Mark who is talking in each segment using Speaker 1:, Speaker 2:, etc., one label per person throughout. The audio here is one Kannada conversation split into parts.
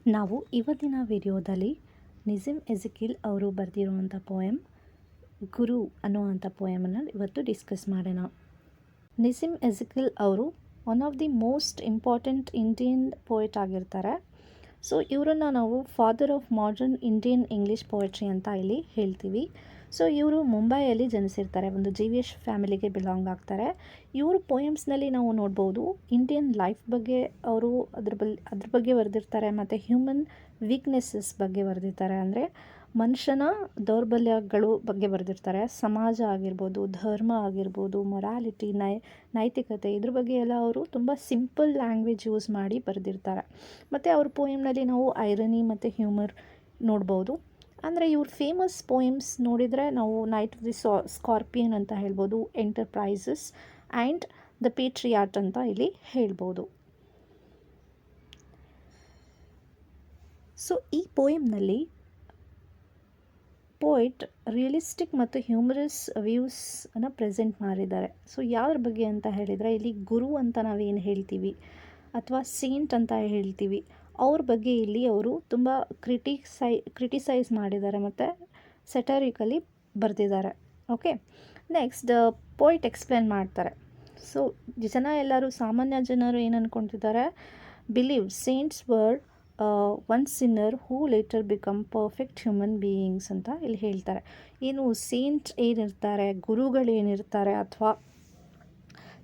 Speaker 1: ನಾವು ಇವತ್ತಿನ ವಿಡಿಯೋದಲ್ಲಿ ನಿಜಿಮ್ ಎಜಿಕಿಲ್ ಅವರು ಬರೆದಿರುವಂಥ ಪೋಯಮ್ ಗುರು ಅನ್ನುವಂಥ ಪೋಯಮನ್ನು ಇವತ್ತು ಡಿಸ್ಕಸ್ ಮಾಡೋಣ. ನಿಜಿಮ್ ಎಜಿಕಿಲ್ ಅವರು one of the most important Indian poet ಆಗಿರ್ತಾರೆ. ಸೊ ಇವರನ್ನು ನಾವು father of modern Indian English poetry ಅಂತ ಇಲ್ಲಿ ಹೇಳ್ತೀವಿ. ಸೊ ಇವರು ಮುಂಬೈಯಲ್ಲಿ ಜನಿಸಿರ್ತಾರೆ, ಒಂದು ಜೀವಿಯಶ್ ಫ್ಯಾಮಿಲಿಗೆ ಬಿಲಾಂಗ್ ಆಗ್ತಾರೆ. ಇವ್ರ ಪೋಯಮ್ಸ್ನಲ್ಲಿ ನಾವು ನೋಡ್ಬೋದು ಇಂಡಿಯನ್ ಲೈಫ್ ಬಗ್ಗೆ ಅವರು ಅದ್ರ ಬಗ್ಗೆ ಬರೆದಿರ್ತಾರೆ, ಮತ್ತು ಹ್ಯೂಮನ್ ವೀಕ್ನೆಸ್ಸಸ್ ಬಗ್ಗೆ ಬರೆದಿರ್ತಾರೆ. ಅಂದರೆ ಮನುಷ್ಯನ ದೌರ್ಬಲ್ಯಗಳು ಬಗ್ಗೆ ಬರೆದಿರ್ತಾರೆ. ಸಮಾಜ ಆಗಿರ್ಬೋದು, ಧರ್ಮ ಆಗಿರ್ಬೋದು, ಮೊರಾಲಿಟಿ, ನೈತಿಕತೆ, ಇದ್ರ ಬಗ್ಗೆ ಎಲ್ಲ ಅವರು ತುಂಬ ಸಿಂಪಲ್ ಲ್ಯಾಂಗ್ವೇಜ್ ಯೂಸ್ ಮಾಡಿ ಬರೆದಿರ್ತಾರೆ. ಮತ್ತು ಅವ್ರ ಪೋಯಮ್ನಲ್ಲಿ ನಾವು ಐರನಿ ಮತ್ತು ಹ್ಯೂಮರ್ ನೋಡ್ಬೋದು. ಅಂದರೆ ಇವ್ರ ಫೇಮಸ್ ಪೋಯಮ್ಸ್ ನೋಡಿದರೆ ನಾವು ನೈಟ್ ಆಫ್ ದಿ ಸ್ಕಾರ್ಪಿಯನ್ ಅಂತ ಹೇಳ್ಬೋದು, ಎಂಟರ್ಪ್ರೈಸಸ್ ಆ್ಯಂಡ್ ದ ಪೇಟ್ರಿಯಾಟ್ ಅಂತ ಇಲ್ಲಿ ಹೇಳ್ಬೋದು. ಸೊ ಈ ಪೋಯಮ್ನಲ್ಲಿ ಪೋಯಿಟ್ ರಿಯಲಿಸ್ಟಿಕ್ ಮತ್ತು ಹ್ಯೂಮರಸ್ ವ್ಯೂಸನ್ನು ಪ್ರೆಸೆಂಟ್ ಮಾಡಿದ್ದಾರೆ. ಸೊ ಯಾವ್ದ್ರ ಬಗ್ಗೆ ಅಂತ ಹೇಳಿದರೆ, ಇಲ್ಲಿ ಗುರು ಅಂತ ನಾವೇನು ಹೇಳ್ತೀವಿ ಅಥವಾ ಸೇಂಟ್ ಅಂತ ಹೇಳ್ತೀವಿ, ಅವ್ರ ಬಗ್ಗೆ ಇಲ್ಲಿ ಅವರು ತುಂಬ ಕ್ರಿಟಿಸೈಸ್ ಮಾಡಿದ್ದಾರೆ ಮತ್ತು ಸೆಟರಿಕಲಿ ಬರೆದಿದ್ದಾರೆ. ಓಕೆ, ನೆಕ್ಸ್ಟ್ ಪೋಯಿಟ್ ಎಕ್ಸ್ಪ್ಲೇನ್ ಮಾಡ್ತಾರೆ. ಸೊ ಎಲ್ಲರೂ ಸಾಮಾನ್ಯ ಜನರು ಏನು ಅಂದ್ಕೊಳ್ತಿದ್ದಾರೆ, believe saints were one sinner who later become perfect human beings ಅಂತ ಇಲ್ಲಿ ಹೇಳ್ತಾರೆ. ಏನು ಸೇಂಟ್ ಏನಿರ್ತಾರೆ, ಗುರುಗಳೇನಿರ್ತಾರೆ ಅಥವಾ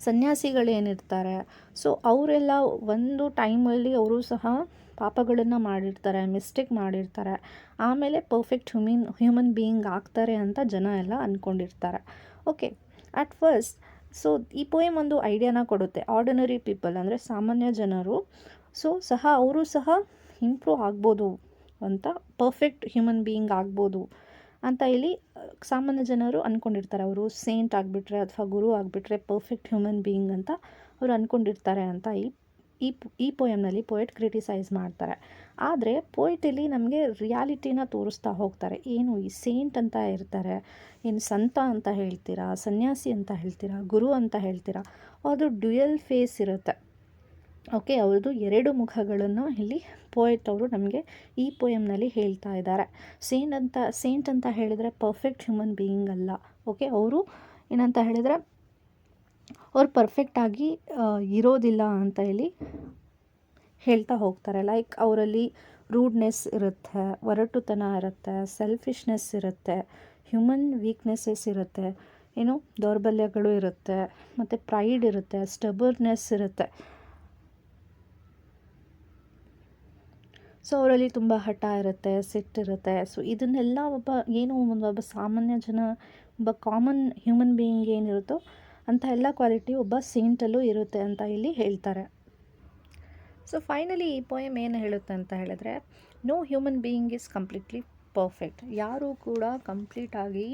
Speaker 1: ಸನ್ಯಾಸಿಗಳೇನಿರ್ತಾರೆ, ಸೊ ಅವರೆಲ್ಲ ಒಂದು ಟೈಮಲ್ಲಿ ಅವರು ಸಹ ಪಾಪಗಳನ್ನು ಮಾಡಿರ್ತಾರೆ, ಮಿಸ್ಟೇಕ್ ಮಾಡಿರ್ತಾರೆ, ಆಮೇಲೆ ಪರ್ಫೆಕ್ಟ್ ಹ್ಯೂಮನ್ ಬೀಯಿಂಗ್ ಆಗ್ತಾರೆ ಅಂತ ಜನ ಎಲ್ಲ ಅಂದ್ಕೊಂಡಿರ್ತಾರೆ. ಓಕೆ, ಅಟ್ ಫಸ್ಟ್ ಸೊ ಈ ಪೋಯಮ್ ಒಂದು ಐಡಿಯಾನ ಕೊಡುತ್ತೆ. ಆರ್ಡಿನರಿ ಪೀಪಲ್ ಅಂದರೆ ಸಾಮಾನ್ಯ ಜನರು ಅವರು ಸಹ ಇಂಪ್ರೂವ್ ಆಗ್ಬೋದು ಅಂತ, ಪರ್ಫೆಕ್ಟ್ ಹ್ಯೂಮನ್ ಬೀಯಿಂಗ್ ಆಗ್ಬೋದು ಅಂತ ಇಲ್ಲಿ ಸಾಮಾನ್ಯ ಜನರು ಅಂದ್ಕೊಂಡಿರ್ತಾರೆ. ಅವರು ಸೇಂಟ್ ಆಗಿಬಿಟ್ರೆ ಅಥವಾ ಗುರು ಆಗಿಬಿಟ್ರೆ ಪರ್ಫೆಕ್ಟ್ ಹ್ಯೂಮನ್ ಬೀಯಿಂಗ್ ಅಂತ ಅವರು ಅಂದ್ಕೊಂಡಿರ್ತಾರೆ ಅಂತ ಈ ಪೋಯಮ್ನಲ್ಲಿ ಪೋಯೆಟ್ ಕ್ರಿಟಿಸೈಸ್ ಮಾಡ್ತಾರೆ. ಆದರೆ ಪೋಯೆಟಲ್ಲಿ ನಮಗೆ ರಿಯಾಲಿಟಿನ ತೋರಿಸ್ತಾ ಹೋಗ್ತಾರೆ. ಏನು ಈ ಸೇಂಟ್ ಅಂತ ಇರ್ತಾರೆ, ಏನು ಸಂತ ಅಂತ ಹೇಳ್ತೀರಾ, ಸನ್ಯಾಸಿ ಅಂತ ಹೇಳ್ತೀರಾ, ಗುರು ಅಂತ ಹೇಳ್ತೀರಾ, ಅದು ಡ್ಯುಯಲ್ ಫೇಸ್ ಇರುತ್ತೆ. ಓಕೆ, ಅವ್ರದ್ದು ಎರಡು ಮುಖಗಳನ್ನು ಇಲ್ಲಿ ಪೋಯೆಟ್ ಅವರು ನಮಗೆ ಈ ಪೋಯಮ್ನಲ್ಲಿ ಹೇಳ್ತಾ ಇದ್ದಾರೆ. ಸೇಂಟ್ ಅಂತ ಹೇಳಿದರೆ ಪರ್ಫೆಕ್ಟ್ ಹ್ಯೂಮನ್ ಬೀಯಿಂಗ್ ಅಲ್ಲ. ಓಕೆ, ಅವರು ಏನಂತ ಹೇಳಿದರೆ ಅವ್ರು ಪರ್ಫೆಕ್ಟಾಗಿ ಇರೋದಿಲ್ಲ ಅಂತ ಇಲ್ಲಿ ಹೇಳ್ತಾ ಹೋಗ್ತಾರೆ. ಲೈಕ್ ಅವರಲ್ಲಿ ರೂಡ್ನೆಸ್ ಇರುತ್ತೆ, ಒರಟುತನ ಇರುತ್ತೆ, ಸೆಲ್ಫಿಶ್ನೆಸ್ ಇರುತ್ತೆ, ಹ್ಯೂಮನ್ ವೀಕ್ನೆಸ್ಸಸ್ ಇರುತ್ತೆ, ಏನು ದೌರ್ಬಲ್ಯಗಳು ಇರುತ್ತೆ, ಮತ್ತು ಪ್ರೈಡ್ ಇರುತ್ತೆ, ಸ್ಟಬರ್ನೆಸ್ ಇರುತ್ತೆ. ಸೊ ಅವರಲ್ಲಿ ತುಂಬ ಹಠ ಇರುತ್ತೆ, ಸಿಟ್ಟಿರುತ್ತೆ. ಸೊ ಇದನ್ನೆಲ್ಲ ಒಬ್ಬ ಸಾಮಾನ್ಯ ಜನ, ಒಬ್ಬ ಕಾಮನ್ ಹ್ಯೂಮನ್ ಬೀಯಿಂಗ್ ಏನಿರುತ್ತೋ ಅಂಥ ಎಲ್ಲ ಕ್ವಾಲಿಟಿ ಒಬ್ಬ ಸೇಂಟಲ್ಲೂ ಇರುತ್ತೆ ಅಂತ ಇಲ್ಲಿ ಹೇಳ್ತಾರೆ. ಸೊ ಫೈನಲಿ ಈ ಪೋಯಮ್ ಏನು ಹೇಳುತ್ತೆ ಅಂತ ಹೇಳಿದ್ರೆ, no human being is completely perfect. ಯಾರೂ ಕೂಡ ಕಂಪ್ಲೀಟಾಗಿ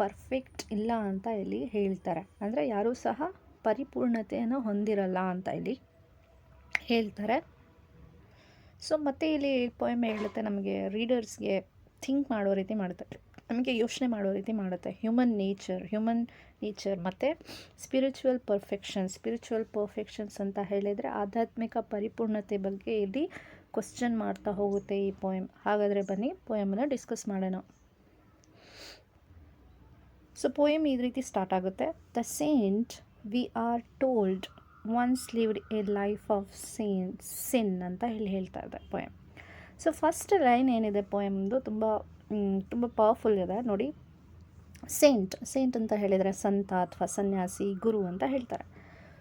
Speaker 1: ಪರ್ಫೆಕ್ಟ್ ಇಲ್ಲ ಅಂತ ಇಲ್ಲಿ ಹೇಳ್ತಾರೆ. ಅಂದರೆ ಯಾರೂ ಸಹ ಪರಿಪೂರ್ಣತೆಯನ್ನು ಹೊಂದಿರಲ್ಲ ಅಂತ ಇಲ್ಲಿ ಹೇಳ್ತಾರೆ. ಸೊ ಮತ್ತು ಇಲ್ಲಿ ಪೋಯಮ್ ಹೇಳುತ್ತೆ ನಮಗೆ ರೀಡರ್ಸ್ಗೆ ಥಿಂಕ್ ಮಾಡೋ ರೀತಿ ಮಾಡುತ್ತೆ, ನಮಗೆ ಯೋಚನೆ ಮಾಡೋ ರೀತಿ ಮಾಡುತ್ತೆ. ಹ್ಯೂಮನ್ ನೇಚರ್ ಮತ್ತು ಸ್ಪಿರಿಚುವಲ್ ಪರ್ಫೆಕ್ಷನ್ಸ್ ಅಂತ ಹೇಳಿದರೆ ಆಧ್ಯಾತ್ಮಿಕ ಪರಿಪೂರ್ಣತೆ ಬಗ್ಗೆ ಇಲ್ಲಿ ಕ್ವಶ್ಚನ್ ಮಾಡ್ತಾ ಹೋಗುತ್ತೆ ಈ ಪೋಯಮ್. ಹಾಗಾದರೆ ಬನ್ನಿ ಪೋಯಮನ್ನು ಡಿಸ್ಕಸ್ ಮಾಡೋಣ. ಸೊ ಪೋಯಮ್ ಈ ರೀತಿ ಸ್ಟಾರ್ಟ್ ಆಗುತ್ತೆ. The Saint we are told once lived A life of ಸಿನ್ ಅಂತ ಇಲ್ಲಿ ಹೇಳ್ತಾ ಇದೆ ಪೋಯಮ್. ಸೊ ಫಸ್ಟ್ ಲೈನ್ ಏನಿದೆ ಪೋಯಮ್ದು ತುಂಬ ಪವರ್ಫುಲ್ ಇದೆ ನೋಡಿ. ಸೇಂಟ್ ಅಂತ ಹೇಳಿದರೆ ಸಂತ ಅಥವಾ ಸನ್ಯಾಸಿ, ಗುರು ಅಂತ ಹೇಳ್ತಾರೆ.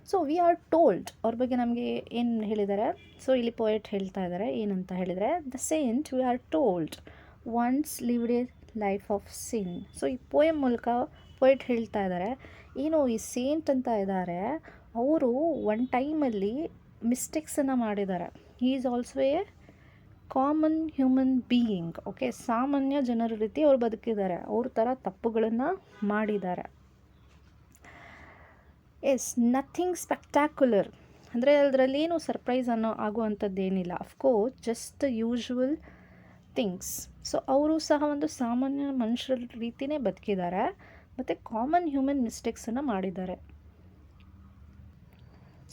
Speaker 1: ಸೊ ವಿ ಆರ್ ಟೋಲ್ಡ್, ಅವ್ರ ಬಗ್ಗೆ ನಮಗೆ ಏನು ಹೇಳಿದ್ದಾರೆ, ಸೊ ಇಲ್ಲಿ ಪೋಯೆಟ್ ಹೇಳ್ತಾ ಇದ್ದಾರೆ ಏನಂತ ಹೇಳಿದರೆ, the Saint we are told once lived A life of sin. So ಈ ಪೋಯಮ್ ಮೂಲಕ ಪೋಯೆಟ್ ಹೇಳ್ತಾ ಇದ್ದಾರೆ, ಏನು ಈ ಸೇಂಟ್ ಅಂತ ಇದ್ದಾರೆ, ಅವರು ಒನ್ ಟೈಮಲ್ಲಿ ಮಿಸ್ಟೇಕ್ಸನ್ನು ಮಾಡಿದ್ದಾರೆ. He is also A common human being. Okay, ಸಾಮಾನ್ಯ ಜನರ ರೀತಿ ಅವ್ರು ಬದುಕಿದ್ದಾರೆ, ಅವ್ರ ಥರ ತಪ್ಪುಗಳನ್ನು ಮಾಡಿದ್ದಾರೆ. ನಥಿಂಗ್ ಸ್ಪೆಕ್ಟ್ಯಾಕ್ಯುಲರ್, ಅಂದರೆ ಅದರಲ್ಲೇನು ಸರ್ಪ್ರೈಸ್ ಆಗುವಂಥದ್ದೇನಿಲ್ಲ. Of course just usual things. So ಅವರು ಸಹ ಒಂದು ಸಾಮಾನ್ಯ ಮನುಷ್ಯರ ರೀತಿಯೇ ಬದುಕಿದ್ದಾರೆ ಮತ್ತು ಕಾಮನ್ ಹ್ಯೂಮನ್ ಮಿಸ್ಟೇಕ್ಸನ್ನು ಮಾಡಿದ್ದಾರೆ.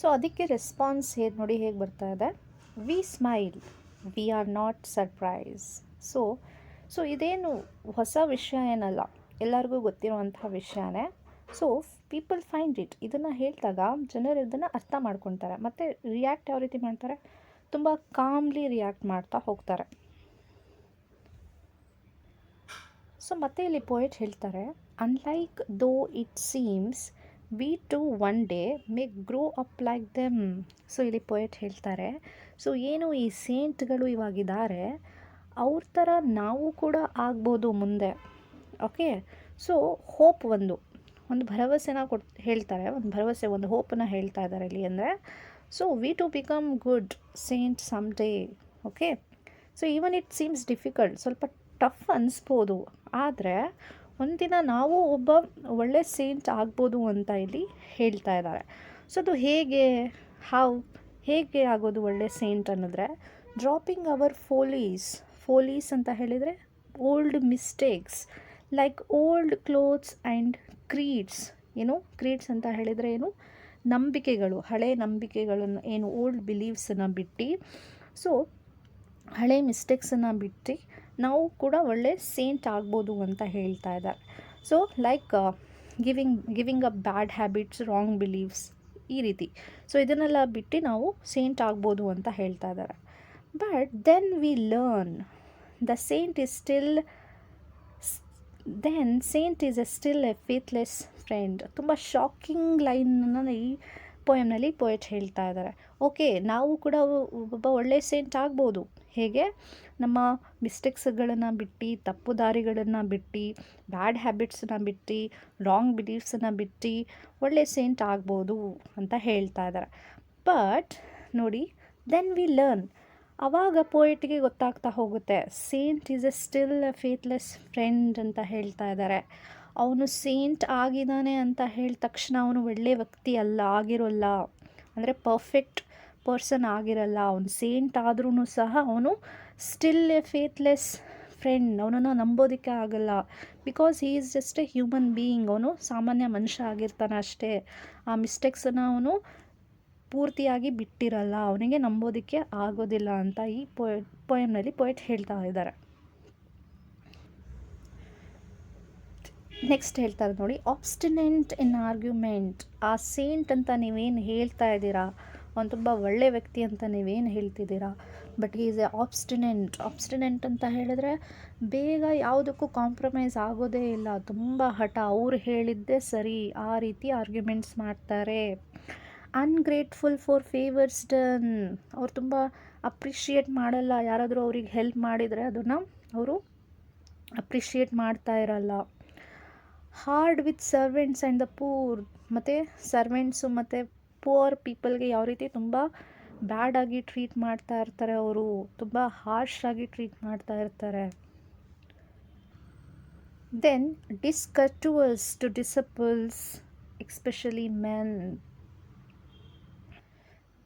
Speaker 1: ಸೊ ಅದಕ್ಕೆ ರೆಸ್ಪಾನ್ಸ್ ನೋಡಿ ಹೇಗೆ ಬರ್ತಾ ಇದೆ, we smile we are not surprise. So so ಇದೇನು ಹೊಸ ವಿಷಯ ಏನಲ್ಲ, ಎಲ್ಲರಿಗೂ ಗೊತ್ತಿರುವಂಥ ವಿಷಯನೇ. ಸೊ ಪೀಪಲ್ ಫೈಂಡ್ ಇಟ್, ಇದನ್ನು ಹೇಳಿದಾಗ ಜನರು ಇದನ್ನು ಅರ್ಥ ಮಾಡ್ಕೊತಾರೆ ಮತ್ತು ರಿಯಾಕ್ಟ್ ಯಾವ ರೀತಿ ಮಾಡ್ತಾರೆ, ತುಂಬ ಕಾಮ್ಲಿ ರಿಯಾಕ್ಟ್ ಮಾಡ್ತಾ ಹೋಗ್ತಾರೆ. ಸೊ ಮತ್ತೆ ಇಲ್ಲಿ ಪೋಯೆಟ್ ಹೇಳ್ತಾರೆ, unlike though it seems we too one day may grow up like them. So ಇಲ್ಲಿ ಪೋಯೆಟ್ ಹೇಳ್ತಾರೆ, ಸೊ ಏನು ಈ ಸೇಂಟ್ಗಳು ಇವಾಗಿದ್ದಾರೆ ಅವ್ರ ಥರ ನಾವು ಕೂಡ ಆಗ್ಬೋದು ಮುಂದೆ. ಓಕೆ, ಸೊ ಹೋಪ್ ಒಂದು ಭರವಸೆನ ಹೇಳ್ತಾರೆ, ಒಂದು ಭರವಸೆ, ಒಂದು ಹೋಪನ್ನು ಹೇಳ್ತಾ ಇದ್ದಾರೆ ಇಲ್ಲಿ. ಅಂದರೆ so we too become good saint some day. Okay, so even it seems difficult, ಸ್ವಲ್ಪ ಟಫ್ ಅನಿಸ್ಬೋದು, ಆದರೆ ಒಂದಿನ ನಾವು ಒಬ್ಬ ಒಳ್ಳೆ ಸೇಂಟ್ ಆಗ್ಬೋದು ಅಂತ ಇಲ್ಲಿ ಹೇಳ್ತಾ ಇದ್ದಾರೆ. ಸೊ ಅದು ಹೇಗೆ ಆಗೋದು ಒಳ್ಳೆ ಸೇಂಟ್ ಅನ್ನೋದ್ರೆ, ಡ್ರಾಪಿಂಗ್ ಅವರ್ ಫೋಲೀಸ್ ಅಂತ ಹೇಳಿದರೆ old mistakes like old clothes and creeds. Creeds ಅಂತ ಹೇಳಿದರೆ ನಂಬಿಕೆಗಳು, ಹಳೆ ನಂಬಿಕೆಗಳನ್ನು, ಓಲ್ಡ್ ಬಿಲೀವ್ಸನ್ನು ಬಿಟ್ಟು, ಸೊ ಹಳೆ ಮಿಸ್ಟೇಕ್ಸನ್ನು ಬಿಟ್ಟು ನಾವು ಕೂಡ ಒಳ್ಳೆ ಸೇಂಟ್ ಆಗ್ಬೋದು ಅಂತ ಹೇಳ್ತಾ ಇದ್ದಾರೆ. So like giving a bad habits, wrong believes, ಈ ರೀತಿ. ಸೊ ಇದನ್ನೆಲ್ಲ ಬಿಟ್ಟು ನಾವು ಸೇಂಟ್ ಆಗ್ಬೋದು ಅಂತ ಹೇಳ್ತಾ ಇದ್ದಾರೆ. But then we learn the saint is still a faithless friend. ತುಂಬ ಶಾಕಿಂಗ್ ಲೈನನ್ನು ಈ ಪೋಯಮ್ನಲ್ಲಿ ಪೋಯೆಟ್ ಹೇಳ್ತಾ ಇದ್ದಾರೆ. ಓಕೆ, ನಾವು ಕೂಡ ಒಬ್ಬ ಒಳ್ಳೆ ಸೇಂಟ್ ಆಗ್ಬೋದು. ಹೇಗೆ? ನಮ್ಮ ಮಿಸ್ಟೇಕ್ಸ್ಗಳನ್ನು ಬಿಟ್ಟು, ತಪ್ಪು ದಾರಿಗಳನ್ನು ಬಿಟ್ಟು, ಬ್ಯಾಡ್ ಹ್ಯಾಬಿಟ್ಸನ್ನ ಬಿಟ್ಟು, ರಾಂಗ್ ಬಿಲೀಫ್ಸನ್ನು ಬಿಟ್ಟು ಒಳ್ಳೆ ಸೇಂಟ್ ಆಗ್ಬೋದು ಅಂತ ಹೇಳ್ತಾ ಇದ್ದಾರೆ. ಬಟ್ ನೋಡಿ, ದೆನ್ ವಿ ಲರ್ನ್, ಆವಾಗ ಪೋಯೆಟ್ಗೆ ಗೊತ್ತಾಗ್ತಾ ಹೋಗುತ್ತೆ, saint is still a faithless friend ಅಂತ ಹೇಳ್ತಾ ಇದ್ದಾರೆ. ಅವನು ಸೇಂಟ್ ಆಗಿದ್ದಾನೆ ಅಂತ ಹೇಳಿದ ತಕ್ಷಣ ಅವನು ಒಳ್ಳೆ ವ್ಯಕ್ತಿ ಆಗಿರೋಲ್ಲ, ಅಂದರೆ ಪರ್ಫೆಕ್ಟ್ ಪರ್ಸನ್ ಆಗಿರಲ್ಲ. ಅವನು ಸೇಂಟ್ ಆದ್ರೂ ಸಹ ಅವನು ಸ್ಟಿಲ್ ಎ ಫೇತ್ಲೆಸ್ ಫ್ರೆಂಡ್, ಅವನನ್ನು ನಂಬೋದಕ್ಕೆ ಆಗಲ್ಲ. Because he is just A human being, ಅವನು ಸಾಮಾನ್ಯ ಮನುಷ್ಯ ಆಗಿರ್ತಾನೆ ಅಷ್ಟೇ. ಆ ಮಿಸ್ಟೇಕ್ಸನ್ನು ಅವನು ಪೂರ್ತಿಯಾಗಿ ಬಿಟ್ಟಿರಲ್ಲ, ಅವನಿಗೆ ನಂಬೋದಕ್ಕೆ ಆಗೋದಿಲ್ಲ ಅಂತ ಈ ಪೋಯಮ್ನಲ್ಲಿ ಪೋಯೆಟ್ ಹೇಳ್ತಾ ಇದ್ದಾರೆ. ನೆಕ್ಸ್ಟ್ ಹೇಳ್ತಾರೆ ನೋಡಿ, ಆಬ್ಸ್ಟಿನೆಂಟ್ ಇನ್ ಆರ್ಗ್ಯುಮೆಂಟ್. ಆ ಸೇಂಟ್ ಅಂತ ನೀವೇನು ಹೇಳ್ತಾ ಇದ್ದೀರಾ, ಅವನು ತುಂಬ ಒಳ್ಳೆ ವ್ಯಕ್ತಿ ಅಂತ ನೀವೇನು ಹೇಳ್ತಿದ್ದೀರಾ, ಬಟ್ ಈಸ್ ಎ ಆಬ್ಸ್ಟಿನೆಂಟ್ ಅಂತ ಹೇಳಿದ್ರೆ ಬೇಗ ಯಾವುದಕ್ಕೂ ಕಾಂಪ್ರಮೈಸ್ ಆಗೋದೇ ಇಲ್ಲ, ತುಂಬ ಹಠ, ಅವ್ರು ಹೇಳಿದ್ದೇ ಸರಿ, ಆ ರೀತಿ ಆರ್ಗ್ಯುಮೆಂಟ್ಸ್ ಮಾಡ್ತಾರೆ. ಅನ್ಗ್ರೇಟ್ಫುಲ್ ಫಾರ್ ಫೇವರ್ಸ್ ಡನ್, ಅವ್ರು ತುಂಬ ಅಪ್ರಿಷಿಯೇಟ್ ಮಾಡಲ್ಲ, ಯಾರಾದರೂ ಅವ್ರಿಗೆ ಹೆಲ್ಪ್ ಮಾಡಿದರೆ ಅದನ್ನು ಅವರು ಅಪ್ರಿಷಿಯೇಟ್ ಮಾಡ್ತಾ ಇರಲ್ಲ. Hard with servants and the poor, ಮತ್ತು ಸರ್ವೆಂಟ್ಸು ಮತ್ತು ಪೂರ್ ಪೀಪಲ್ಗೆ ಯಾವ ರೀತಿ ತುಂಬ ಬ್ಯಾಡಾಗಿ ಟ್ರೀಟ್ ಮಾಡ್ತಾ ಇರ್ತಾರೆ, ಅವರು ತುಂಬ ಹಾರ್ಶಾಗಿ ಟ್ರೀಟ್ ಮಾಡ್ತಾ ಇರ್ತಾರೆ. Then discourteous to disciples, especially men.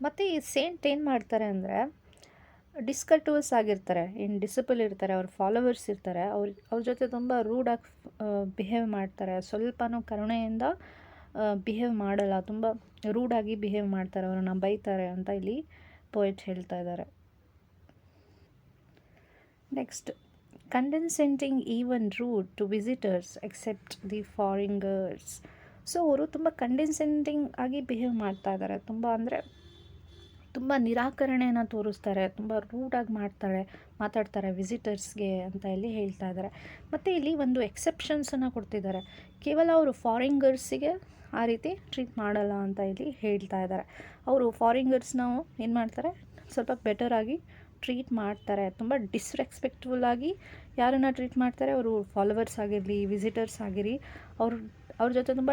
Speaker 1: ಮತ್ತು ಈ ಸೇಂಟ್ ಏನು ಮಾಡ್ತಾರೆ ಅಂದರೆ, ಡಿಸ್ಕರ್ಟುವಸ್ ಆಗಿರ್ತಾರೆ, ಡಿಸಿಪಲ್ ಇರ್ತಾರೆ, ಅವ್ರ ಫಾಲೋವರ್ಸ್ ಇರ್ತಾರೆ, ಅವ್ರ ಜೊತೆ ತುಂಬ ರೂಡಾಗಿ ಬಿಹೇವ್ ಮಾಡ್ತಾರೆ, ಸ್ವಲ್ಪನೂ ಕರುಣೆಯಿಂದ ಬಿಹೇವ್ ಮಾಡಲ್ಲ, ತುಂಬ ರೂಡಾಗಿ ಬಿಹೇವ್ ಮಾಡ್ತಾರೆ, ಅವ್ರನ್ನ ಬೈತಾರೆ ಅಂತ ಇಲ್ಲಿ ಪೋಯೆಟ್ ಹೇಳ್ತಾ ಇದ್ದಾರೆ. Next, condescending even rude to visitors except the foreigners. So ಅವರು ತುಂಬ ಕಂಡೆನ್ಸೆಂಟಿಂಗ್ ಆಗಿ ಬಿಹೇವ್ ಮಾಡ್ತಾ ಇದ್ದಾರೆ, ತುಂಬ ನಿರಾಕರಣೆಯನ್ನು ತೋರಿಸ್ತಾರೆ, ತುಂಬ ರೂಡಾಗಿ ಮಾತಾಡ್ತಾರೆ ವಿಸಿಟರ್ಸ್ಗೆ ಅಂತ ಇಲ್ಲಿ ಹೇಳ್ತಾ ಇದ್ದಾರೆ. ಮತ್ತು ಇಲ್ಲಿ ಒಂದು ಎಕ್ಸೆಪ್ಷನ್ಸನ್ನು ಕೊಡ್ತಿದ್ದಾರೆ, ಕೇವಲ ಅವರು ಫಾರಿನರ್ಸಿಗೆ ಆ ರೀತಿ ಟ್ರೀಟ್ ಮಾಡಲ್ಲ ಅಂತ ಇಲ್ಲಿ ಹೇಳ್ತಾ ಇದ್ದಾರೆ. ಅವರು ಫಾರಿನರ್ಸ್ನ ಏನು ಮಾಡ್ತಾರೆ, ಸ್ವಲ್ಪ ಬೆಟರಾಗಿ ಟ್ರೀಟ್ ಮಾಡ್ತಾರೆ, ತುಂಬ ಡಿಸ್ರೆಸ್ಪೆಕ್ಟ್ಫುಲ್ಲಾಗಿ ಯಾರನ್ನು ಟ್ರೀಟ್ ಮಾಡ್ತಾರೆ, ಅವರು ಫಾಲೋವರ್ಸ್ ಆಗಿರಲಿ, ವಿಸಿಟರ್ಸ್ ಆಗಿರಲಿ, ಅವ್ರ ಜೊತೆ ತುಂಬ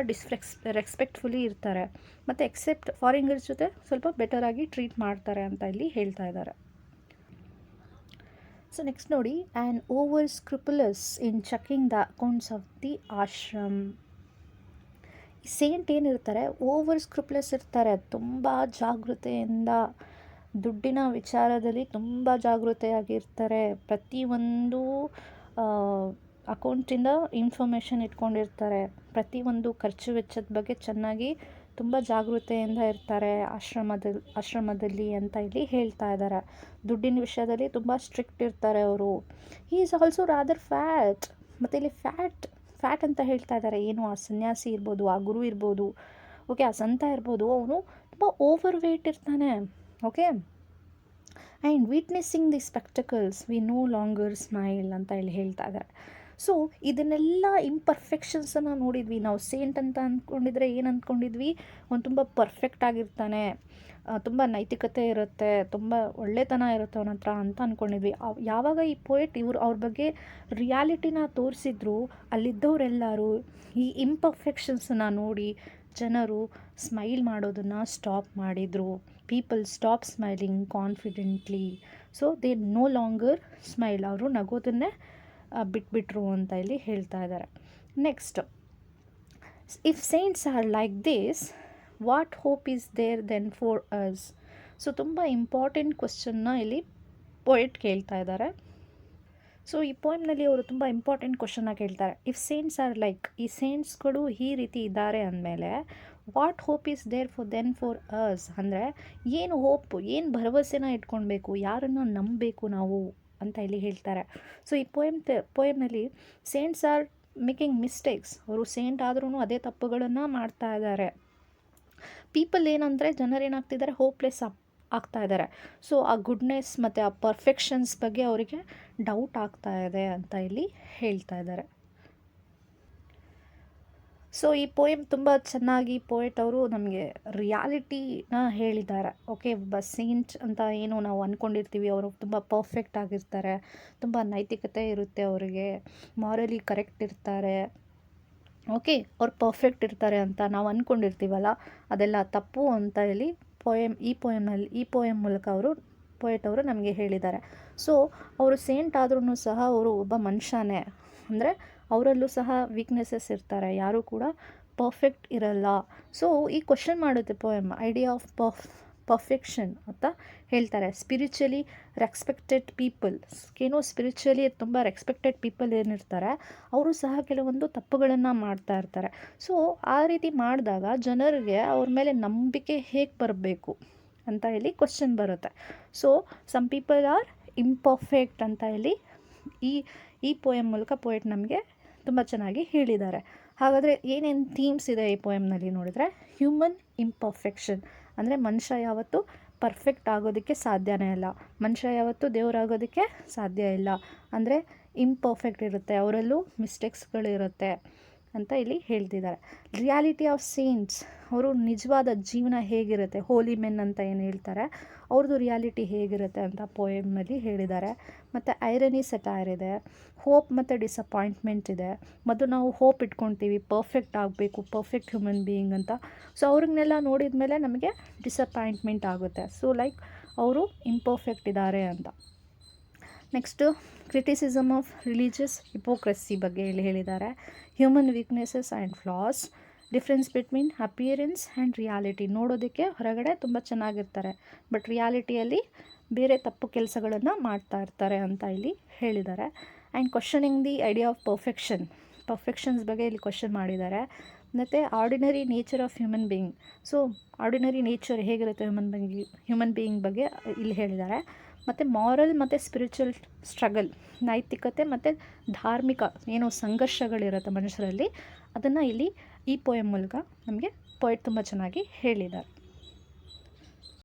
Speaker 1: ರೆಸ್ಪೆಕ್ಟ್ಫುಲಿ ಇರ್ತಾರೆ, ಮತ್ತು ಫಾರಿನರ್ಸ್ ಜೊತೆ ಸ್ವಲ್ಪ ಬೆಟರಾಗಿ ಟ್ರೀಟ್ ಮಾಡ್ತಾರೆ ಅಂತ ಇಲ್ಲಿ ಹೇಳ್ತಾ ಇದ್ದಾರೆ. ಸೊ ನೆಕ್ಸ್ಟ್ ನೋಡಿ, and over scrupulous in checking the accounts of the ashram. Saint ಏನಿರ್ತಾರೆ, ಓವರ್ ಸ್ಕ್ರೂಪುಲಸ್ ಇರ್ತಾರೆ, ತುಂಬ ಜಾಗೃತೆಯಿಂದ, ದುಡ್ಡಿನ ವಿಚಾರದಲ್ಲಿ ತುಂಬ ಜಾಗೃತೆಯಾಗಿರ್ತಾರೆ, ಪ್ರತಿಯೊಂದು ಅಕೌಂಟಿಂದ ಇನ್ಫಾರ್ಮೇಷನ್ ಇಟ್ಕೊಂಡಿರ್ತಾರೆ, ಪ್ರತಿಯೊಂದು ಖರ್ಚು ವೆಚ್ಚದ ಬಗ್ಗೆ ಚೆನ್ನಾಗಿ ತುಂಬ ಜಾಗೃತೆಯಿಂದ ಇರ್ತಾರೆ ಆಶ್ರಮದಲ್ಲಿ ಅಂತ ಇಲ್ಲಿ ಹೇಳ್ತಾ ಇದ್ದಾರೆ. ದುಡ್ಡಿನ ವಿಷಯದಲ್ಲಿ ತುಂಬ ಸ್ಟ್ರಿಕ್ಟ್ ಇರ್ತಾರೆ ಅವರು. He is also rather fat. ಮತ್ತು ಇಲ್ಲಿ ಫ್ಯಾಟ್ ಅಂತ ಹೇಳ್ತಾ ಇದ್ದಾರೆ. ಏನು ಆ ಸನ್ಯಾಸಿ ಇರ್ಬೋದು, ಆ ಗುರು ಇರ್ಬೋದು, ಓಕೆ, ಆ ಸಂತ ಇರ್ಬೋದು, ಅವನು ತುಂಬ ಓವರ್ ವೇಟ್ ಇರ್ತಾನೆ. Okay, and witnessing the spectacles we know longer smile ಅಂತ ಇಲ್ಲಿ ಹೇಳ್ತಾ ಇದ್ದಾರೆ. ಸೊ ಇದನ್ನೆಲ್ಲ ಇಂಪರ್ಫೆಕ್ಷನ್ಸನ್ನು ನೋಡಿದ್ವಿ ನಾವು. ಸೇಂಟ್ ಅಂತ ಅಂದ್ಕೊಂಡಿದ್ರೆ ಏನು ಅಂದ್ಕೊಂಡಿದ್ವಿ, ಅವ್ನು ತುಂಬ ಪರ್ಫೆಕ್ಟ್ ಆಗಿರ್ತಾನೆ, ತುಂಬ ನೈತಿಕತೆ ಇರುತ್ತೆ, ತುಂಬ ಒಳ್ಳೆತನ ಇರುತ್ತೆ ಅವನ ಹತ್ರ ಅಂತ ಅಂದ್ಕೊಂಡಿದ್ವಿ. ಯಾವಾಗ ಈ ಪೋಯೆಟ್ ಅವ್ರ ಬಗ್ಗೆ ರಿಯಾಲಿಟಿನ ತೋರಿಸಿದ್ರು, ಅಲ್ಲಿದ್ದವರೆಲ್ಲರೂ ಈ ಇಂಪರ್ಫೆಕ್ಷನ್ಸನ್ನು ನೋಡಿ ಜನರು ಸ್ಮೈಲ್ ಮಾಡೋದನ್ನು ಸ್ಟಾಪ್ ಮಾಡಿದರು. People stop smiling confidently. So they no longer smile. ಅವರು ನಗೋದನ್ನೇ ಬಿಟ್ಬಿಟ್ರು ಅಂತ ಇಲ್ಲಿ ಹೇಳ್ತಾ ಇದ್ದಾರೆ. Next, if saints are like this, what hope is there then for us? So ತುಂಬ ಇಂಪಾರ್ಟೆಂಟ್ ಕ್ವಶನ್ನ ಇಲ್ಲಿ ಪೋಯೆಟ್ ಕೇಳ್ತಾ ಇದ್ದಾರೆ. ಸೊ ಈ ಪೋಯಮ್ನಲ್ಲಿ ಅವರು ತುಂಬ ಇಂಪಾರ್ಟೆಂಟ್ ಕ್ವಶನ್ನ ಕೇಳ್ತಾರೆ. ಇಫ್ ಸೇಂಟ್ಸ್ ಆರ್ ಲೈಕ್, ಈ ಸೇಂಟ್ಸ್ಗಳು ಈ ರೀತಿ ಇದ್ದಾರೆ ಅಂದಮೇಲೆ what hope is there for us ಅಂದರೆ ಏನು ಹೋಪ್, ಏನು ಭರವಸೆನ ಇಟ್ಕೊಳ್ಬೇಕು, ಯಾರನ್ನು ನಂಬಬೇಕು ನಾವು ಅಂತ ಇಲ್ಲಿ ಹೇಳ್ತಾರೆ. ಸೊ ಈ ಪೋಯಮ್ನಲ್ಲಿ ಸೇಂಟ್ಸ್ ಆರ್ ಮೇಕಿಂಗ್ ಮಿಸ್ಟೇಕ್ಸ್. ಅವರು ಸೇಂಟ್ ಆದ್ರೂ ಅದೇ ತಪ್ಪುಗಳನ್ನು ಮಾಡ್ತಾ ಇದ್ದಾರೆ. ಪೀಪಲ್ ಏನಂದರೆ, ಜನರೇನಾಗ್ತಿದ್ದಾರೆ, ಹೋಪ್ಲೆಸ್ ಆಗ್ತಾ ಇದ್ದಾರೆ. ಸೊ ಆ ಗುಡ್ನೆಸ್ ಮತ್ತು ಆ ಪರ್ಫೆಕ್ಷನ್ಸ್ ಬಗ್ಗೆ ಅವರಿಗೆ ಡೌಟ್ ಆಗ್ತಾ ಇದೆ ಅಂತ ಇಲ್ಲಿ ಹೇಳ್ತಾ ಇದ್ದಾರೆ. ಸೊ ಈ ಪೋಯಮ್ ತುಂಬ ಚೆನ್ನಾಗಿ ಪೋಯೆಟ್ ಅವರು ನಮಗೆ ರಿಯಾಲಿಟಿನ ಹೇಳಿದ್ದಾರೆ. ಓಕೆ, ಸೇಂಟ್ ಅಂತ ಏನು ನಾವು ಅಂದ್ಕೊಂಡಿರ್ತೀವಿ, ಅವರು ತುಂಬ ಪರ್ಫೆಕ್ಟ್ ಆಗಿರ್ತಾರೆ, ತುಂಬ ನೈತಿಕತೆ ಇರುತ್ತೆ ಅವರಿಗೆ, ಮಾರಲಿ ಕರೆಕ್ಟ್ ಇರ್ತಾರೆ, ಓಕೆ, ಅವ್ರು ಪರ್ಫೆಕ್ಟ್ ಇರ್ತಾರೆ ಅಂತ ನಾವು ಅಂದ್ಕೊಂಡಿರ್ತೀವಲ್ಲ, ಅದೆಲ್ಲ ತಪ್ಪು ಅಂತ ಹೇಳಿ ಈ ಪೋಯಮ್ ಮೂಲಕ ಪೋಯೆಟ್ ಅವರು ನಮಗೆ ಹೇಳಿದ್ದಾರೆ. ಸೊ ಅವರು ಸೇಂಟ್ ಆದ್ರೂ ಸಹ ಅವರು ಒಬ್ಬ ಮನುಷ್ಯನೇ, ಅಂದರೆ ಅವರಲ್ಲೂ ಸಹ ವೀಕ್ನೆಸ್ಸಸ್ ಇರ್ತಾರೆ, ಯಾರೂ ಕೂಡ ಪರ್ಫೆಕ್ಟ್ ಇರಲ್ಲ. ಸೊ ಈ ಕ್ವಶನ್ ಮಾಡುತ್ತೆ ಪೋಯಮ್, ಐಡಿಯಾ ಆಫ್ ಪರ್ಫೆಕ್ಷನ್ ಅಂತ ಹೇಳ್ತಾರೆ. ಸ್ಪಿರಿಚುವಲಿ ರೆಸ್ಪೆಕ್ಟೆಡ್ ಪೀಪಲ್, ಸ್ಪಿರಿಚುವಲಿ ತುಂಬ ರೆಸ್ಪೆಕ್ಟೆಡ್ ಪೀಪಲ್ ಏನಿರ್ತಾರೆ, ಅವರು ಸಹ ಕೆಲವೊಂದು ತಪ್ಪುಗಳನ್ನು ಮಾಡ್ತಾ ಇರ್ತಾರೆ. ಸೊ ಆ ರೀತಿ ಮಾಡಿದಾಗ ಜನರಿಗೆ ಅವ್ರ ಮೇಲೆ ನಂಬಿಕೆ ಹೇಗೆ ಬರಬೇಕು ಅಂತ ಹೇಳಿ ಕ್ವಶನ್ ಬರುತ್ತೆ. So some people are imperfect ಅಂತ ಹೇಳಿ ಈ ಪೋಯಮ್ ಮೂಲಕ ಪೋಯೆಟ್ ನಮಗೆ ತುಂಬ ಚೆನ್ನಾಗಿ ಹೇಳಿದ್ದಾರೆ. ಹಾಗಾದರೆ ಏನೇನು ಥೀಮ್ಸ್ ಇದೆ ಈ ಪೋಯಮ್ನಲ್ಲಿ ನೋಡಿದ್ರೆ, ಹ್ಯೂಮನ್ ಇಂಪರ್ಫೆಕ್ಷನ್ ಅಂದರೆ ಮನುಷ್ಯ ಯಾವತ್ತೂ ಪರ್ಫೆಕ್ಟ್ ಆಗೋದಕ್ಕೆ ಸಾಧ್ಯನೇ ಇಲ್ಲ, ಮನುಷ್ಯ ಯಾವತ್ತೂ ದೇವರಾಗೋದಕ್ಕೆ ಸಾಧ್ಯ ಇಲ್ಲ, ಅಂದರೆ ಇಂಪರ್ಫೆಕ್ಟ್ ಇರುತ್ತೆ, ಅವರಲ್ಲೂ ಮಿಸ್ಟೇಕ್ಸ್ಗಳಿರುತ್ತೆ ಅಂತ ಇಲ್ಲಿ ಹೇಳ್ತಿದ್ದಾರೆ. ರಿಯಾಲಿಟಿ ಆಫ್ ಸೇಂಟ್ಸ್, ಅವರು ನಿಜವಾದ ಜೀವನ ಹೇಗಿರುತ್ತೆ, ಹೋಲಿ ಮೆನ್ ಅಂತ ಏನು ಹೇಳ್ತಾರೆ, ಅವ್ರದ್ದು ರಿಯಾಲಿಟಿ ಹೇಗಿರುತ್ತೆ ಅಂತ ಪೋಯಮ್ನಲ್ಲಿ ಹೇಳಿದ್ದಾರೆ. ಮತ್ತು ಐರನಿ ಸೆಟೈರ್ ಇದೆ, ಹೋಪ್ ಮತ್ತು ಡಿಸಪಾಯಿಂಟ್ಮೆಂಟ್ ಇದೆ. ಮತ್ತು ನಾವು ಹೋಪ್ ಇಟ್ಕೊಳ್ತೀವಿ ಪರ್ಫೆಕ್ಟ್ ಆಗಬೇಕು, ಪರ್ಫೆಕ್ಟ್ ಹ್ಯೂಮನ್ ಬೀಯಿಂಗ್ ಅಂತ. ಸೊ ಅವ್ರನ್ನೆಲ್ಲ ನೋಡಿದ ಮೇಲೆ ನಮಗೆ ಡಿಸಪಾಯಿಂಟ್ಮೆಂಟ್ ಆಗುತ್ತೆ. ಸೊ ಲೈಕ್ ಅವರು ಇಂಪರ್ಫೆಕ್ಟ್ ಇದ್ದಾರೆ ಅಂತ. Next criticism of religious hypocrisy ಬಗ್ಗೆ ಇಲ್ಲಿ ಹೇಳಿದ್ದಾರೆ. Human weaknesses and flaws, difference between appearance and reality. ನೋಡೋದಕ್ಕೆ ಹೊರಗಡೆ ತುಂಬ ಚೆನ್ನಾಗಿರ್ತಾರೆ, ಬಟ್ ರಿಯಾಲಿಟಿಯಲ್ಲಿ ಬೇರೆ ತಪ್ಪು ಕೆಲಸಗಳನ್ನು ಮಾಡ್ತಾ ಇರ್ತಾರೆ ಅಂತ ಇಲ್ಲಿ ಹೇಳಿದ್ದಾರೆ. And questioning the idea of perfections ಬಗ್ಗೆ ಇಲ್ಲಿ ಕ್ವಶನ್ ಮಾಡಿದ್ದಾರೆ. ಮತ್ತು ordinary nature of human being. So ordinary nature ಹೇಗಿರುತ್ತೆ ಹ್ಯೂಮನ್ ಬೀಯಿಂಗ್ ಬಗ್ಗೆ ಇಲ್ಲಿ ಹೇಳಿದ್ದಾರೆ. ಮತ್ತು ಮಾರಲ್ ಮತ್ತು ಸ್ಪಿರಿಚುವಲ್ ಸ್ಟ್ರಗಲ್, ನೈತಿಕತೆ ಮತ್ತು ಧಾರ್ಮಿಕ ಏನೋ ಸಂಘರ್ಷಗಳಿರುತ್ತೆ ಮನುಷ್ಯರಲ್ಲಿ, ಅದನ್ನು ಇಲ್ಲಿ ಈ ಪೋಯಮ್ ಮೂಲಕ ನಮಗೆ ಪೋಯೆಟ್ ತುಂಬ ಚೆನ್ನಾಗಿ ಹೇಳಿದ್ದಾರೆ.